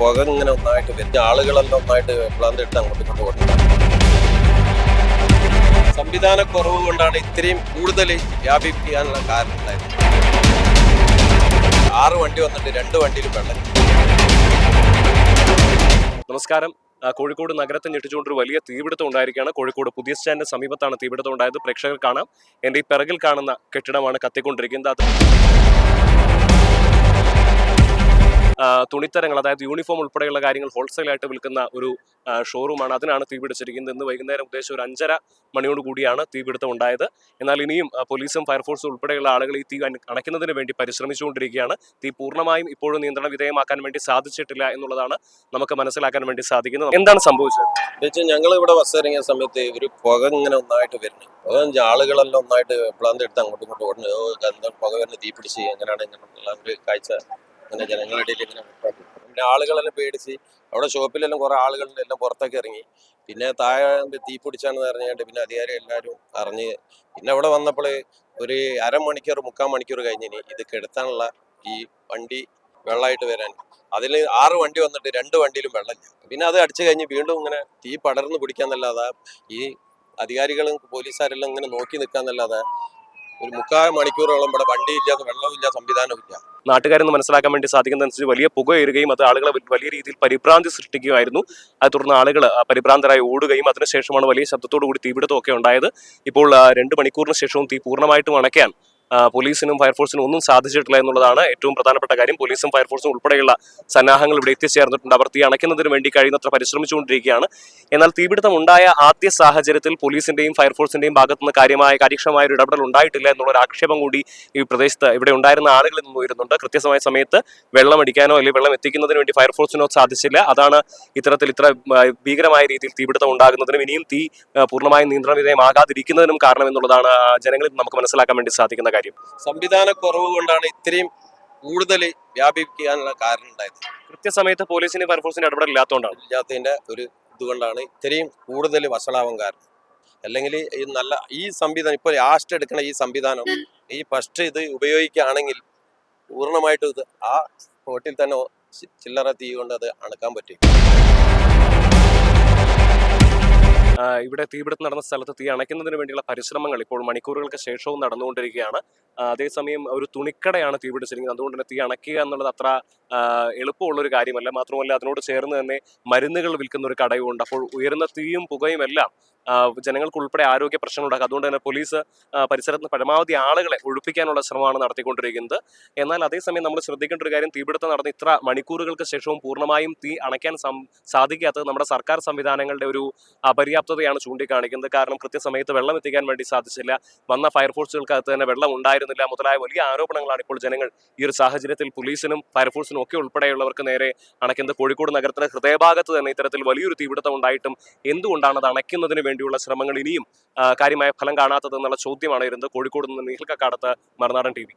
പുക ഇങ്ങനെ ഒന്നായിട്ട് വരുന്ന ആളുകളെല്ലാം ഒന്നായിട്ട് പ്ലാന്റ് ഇട്ട് അങ്ങോട്ട് കൊണ്ടുപോകുന്നത്. സംവിധാനക്കുറവ് കൊണ്ടാണ് ഇത്രയും കൂടുതൽ വ്യാപിപ്പിക്കാനുള്ള കാരണം ഉണ്ടായത്. 6 വണ്ടി വന്നിട്ട് 2 വണ്ടിയിലും വെള്ളം. നമസ്കാരം. കോഴിക്കോട് നഗരത്തെ ഞെട്ടിച്ചുകൊണ്ടൊരു വലിയ തീപിടുത്തം ഉണ്ടായിരിക്കുകയാണ്. കോഴിക്കോട് പുതിയ സ്റ്റാൻഡിന് സമീപത്താണ് തീപിടുത്തം ഉണ്ടായത്. പ്രേക്ഷകർ കാണാം, എൻ്റെ ഈ പിറകിൽ കാണുന്ന കെട്ടിടമാണ് കത്തിക്കൊണ്ടിരിക്കുന്നത്. അത് തുണിത്തരങ്ങൾ, അതായത് യൂണിഫോം ഉൾപ്പെടെയുള്ള കാര്യങ്ങൾ ഹോൾസെയിലായിട്ട് വിൽക്കുന്ന ഒരു ഷോറൂമാണ്. അതിനാണ് തീപിടിച്ചിരിക്കുന്നത്. ഇന്ന് വൈകുന്നേരം ഉദ്ദേശം ഒരു 5:30 മണിയോട് കൂടിയാണ് തീപിടുത്തം ഉണ്ടായത്. എന്നാൽ ഇനിയും പോലീസും ഫയർഫോഴ്സും ഉൾപ്പെടെയുള്ള ആളുകൾ ഈ തീ അണയ്ക്കുന്നതിന് വേണ്ടി പരിശ്രമിച്ചുകൊണ്ടിരിക്കുകയാണ്. തീ പൂർണ്ണമായും ഇപ്പോഴും നിയന്ത്രണ വിധേയമാക്കാൻ വേണ്ടി സാധിച്ചിട്ടില്ല എന്നുള്ളതാണ് നമുക്ക് മനസ്സിലാക്കാൻ വേണ്ടി സാധിക്കുന്നത്. എന്താണ് സംഭവിച്ചത്? ഞങ്ങൾ ഇവിടെ ബസ് ഇറങ്ങിയ സമയത്ത് ഒരു പുക ഇങ്ങനെ ഒന്നായിട്ട് വരുന്നത്. പുക ആളുകളെല്ലാം ഒന്നായിട്ട് പ്ലാന്റ് എടുത്ത് അങ്ങോട്ടും ഇങ്ങോട്ടും ഓടുന്നത്. പുക വരുന്ന തീ പിടിച്ച് എങ്ങനെയാണ് ഇങ്ങനെയുള്ള ഒരു കാഴ്ച അങ്ങനെ ജനങ്ങളുടെ ഇടയിൽ ഇങ്ങനെ. പിന്നെ ആളുകളെല്ലാം പേടിച്ച് അവിടെ ഷോപ്പിലെല്ലാം കുറെ ആളുകളുടെ എല്ലാം പുറത്തൊക്കെ ഇറങ്ങി. പിന്നെ താഴെ തീ പിടിച്ചാന്ന് പറഞ്ഞിട്ട് പിന്നെ അധികാരി എല്ലാവരും അറിഞ്ഞ് പിന്നെ അവിടെ വന്നപ്പോൾ ഒരു അരമണിക്കൂർ 3/4 മണിക്കൂർ കഴിഞ്ഞിനി ഇത് കെടുത്താനുള്ള ഈ വണ്ടി വെള്ളമായിട്ട് വരാൻ. അതിൽ 6 വണ്ടി വന്നിട്ട് 2 വണ്ടിയിലും വെള്ളമില്ല. പിന്നെ അത് അടിച്ചു കഴിഞ്ഞ് വീണ്ടും ഇങ്ങനെ തീ പടർന്ന് പിടിക്കാന്നല്ലാതെ ഈ അധികാരികളും പോലീസുകാരെല്ലാം ഇങ്ങനെ നോക്കി നിൽക്കാന്നല്ലാതെ ഒരു 3/4 മണിക്കൂറോളം ഇവിടെ വണ്ടിയില്ല, വെള്ളമില്ല, സംവിധാനമില്ല. നാട്ടുകാരെന്ന് മനസ്സിലാക്കാൻ വേണ്ടി സാധിക്കുന്നതനുസരിച്ച് വലിയ പുക ഉയരുകയും അത് ആളുകളെ വലിയ രീതിയിൽ പരിഭ്രാന്തി സൃഷ്ടിക്കുകയായിരുന്നു. അത് തുടർന്ന് ആളുകൾ പരിഭ്രാന്തരായി ഓടുകയും അതിനുശേഷമാണ് വലിയ ശബ്ദത്തോടു കൂടി തീപിടുത്തമൊക്കെ ഉണ്ടായത്. ഇപ്പോൾ 2 മണിക്കൂറിന് ശേഷവും തീ പൂർണ്ണമായിട്ടും അണയ്ക്കാൻ പോലീസിനും ഫയർഫോഴ്സിനും ഒന്നും സാധിച്ചിട്ടില്ല എന്നുള്ളതാണ് ഏറ്റവും പ്രധാനപ്പെട്ട കാര്യം. പോലീസും ഫയർഫോഴ്സും ഉൾപ്പെടെയുള്ള സന്നാഹങ്ങൾ ഇവിടെ എത്തിച്ചേർന്നിട്ടുണ്ട്. അവർ തീ അണയ്ക്കുന്നതിന് വേണ്ടി കഴിയുന്നത്ര പരിശ്രമിച്ചുകൊണ്ടിരിക്കുകയാണ്. എന്നാൽ തീപിടുത്തം ഉണ്ടായ ആദ്യ സാഹചര്യത്തിൽ പോലീസിന്റെയും ഫയർഫോഴ്സിന്റെയും ഭാഗത്തുനിന്ന് കാര്യക്ഷമമായ ഒരു ഇടപെടൽ ഉണ്ടായിട്ടില്ല എന്നുള്ളൊരു ആക്ഷേപം കൂടി ഈ പ്രദേശത്ത് ഇവിടെ ഉണ്ടായിരുന്ന ആളുകളിൽ നിന്ന് ഉയരുന്നുണ്ട്. കൃത്യമായ സമയത്ത് വെള്ളം അടിക്കാനോ അല്ലെങ്കിൽ വെള്ളം എത്തിക്കുന്നതിന് വേണ്ടി ഫയർഫോഴ്സിനോ സാധിച്ചില്ല. അതാണ് ഇത്ര ഭീകരമായ രീതിയിൽ തീപിടുത്തം ഉണ്ടാകുന്നതിനും ഇനിയും തീ പൂർണ്ണമായും നിയന്ത്രണ വിധേയമാകാതിരിക്കുന്നതിനും കാരണം എന്നുള്ളതാണ് ജനങ്ങളിൽ നമുക്ക് മനസ്സിലാക്കാൻ വേണ്ടി സാധിക്കുന്ന കാര്യം. സംവിധാനക്കുറവ് കൊണ്ടാണ് ഇത്രയും കൂടുതൽ വ്യാപിപ്പിക്കാനുള്ള കാരണം ഉണ്ടായത്. കൃത്യസമയത്ത് പോലീസിന് ഫയർഫോഴ്സിന് ഇല്ലാത്തതിന്റെ ഒരു ഇതുകൊണ്ടാണ് ഇത്രയും കൂടുതൽ വഷളാവാൻ കാരണം. അല്ലെങ്കിൽ ഈ സംവിധാനം ഇപ്പോൾ ലാസ്റ്റ് എടുക്കണ ഈ സംവിധാനം ഈ ഫസ്റ്റ് ഇത് ഉപയോഗിക്കുകയാണെങ്കിൽ പൂർണ്ണമായിട്ടും ഇത് ആ സ്പോട്ടിൽ തന്നെ ചില്ലറ തീ കൊണ്ട് അത് അണക്കാൻ പറ്റും. ഇവിടെ തീപിടുത്തം നടന്ന സ്ഥലത്ത് തീ അണയ്ക്കുന്നതിന് വേണ്ടിയുള്ള പരിശ്രമങ്ങൾ ഇപ്പോൾ മണിക്കൂറുകൾക്ക് ശേഷവും നടന്നുകൊണ്ടിരിക്കുകയാണ്. അതേസമയം ഒരു തുണിക്കടയാണ് തീപിടിച്ചിരിക്കുന്നത്. അതുകൊണ്ട് തന്നെ തീ അണയ്ക്കുക എന്നുള്ളത് അത്ര എളുപ്പമുള്ളൊരു കാര്യമല്ല. മാത്രമല്ല അതിനോട് ചേർന്ന് തന്നെ മരുന്നുകൾ വിൽക്കുന്ന ഒരു കടയുമുണ്ട്. അപ്പോൾ ഉയരുന്ന തീയും പുകയും എല്ലാം ജനങ്ങൾക്ക് ഉൾപ്പെടെ ആരോഗ്യ പ്രശ്നങ്ങൾ ഉണ്ടാക്കും. അതുകൊണ്ട് തന്നെ പോലീസ് പരിസരത്ത് പരമാവധി ആളുകളെ ഒഴിപ്പിക്കാനുള്ള ശ്രമമാണ് നടത്തിക്കൊണ്ടിരിക്കുന്നത്. എന്നാൽ അതേസമയം നമ്മൾ ശ്രദ്ധിക്കേണ്ട ഒരു കാര്യം, തീപിടുത്തം നടന്ന ഇത്ര മണിക്കൂറുകൾക്ക് ശേഷവും പൂർണ്ണമായും തീ അണയ്ക്കാൻ സാധിക്കാത്തത് നമ്മുടെ സർക്കാർ സംവിധാനങ്ങളുടെ ഒരു അപര്യാപ്തതയാണ് ചൂണ്ടിക്കാണിക്കുന്നത്. കാരണം കൃത്യസമയത്ത് വെള്ളം എത്തിക്കാൻ വേണ്ടി സാധിച്ചില്ല, വന്ന ഫയർഫോഴ്സുകൾക്കകത്ത് തന്നെ വെള്ളം ഉണ്ടായിരുന്നില്ല മുതലായ വലിയ ആരോപണങ്ങളാണ് ഇപ്പോൾ ജനങ്ങൾ ഈ ഒരു സാഹചര്യത്തിൽ പോലീസിനും ഫയർഫോഴ്സിനും ഒക്കെ ഉൾപ്പെടെയുള്ളവർക്ക് നേരെ അണയ്ക്കുന്നത്. കോഴിക്കോട് നഗരത്തിലെ ഹൃദയഭാഗത്ത് തന്നെ ഇത്തരത്തിൽ വലിയൊരു തീപിടുത്തം ഉണ്ടായിട്ടും എന്തുകൊണ്ടാണ് അത് അണയ്ക്കുന്നതിന് വേണ്ടിയുള്ള ശ്രമങ്ങൾ ഇനിയും കാര്യമായ ഫലം കാണാത്തത് എന്നുള്ള ചോദ്യമാണ് ഇരുന്നത്. കോഴിക്കോട് നിന്ന് നിഖിൽ കക്കാടത്ത്, മറുനാടൻ TV.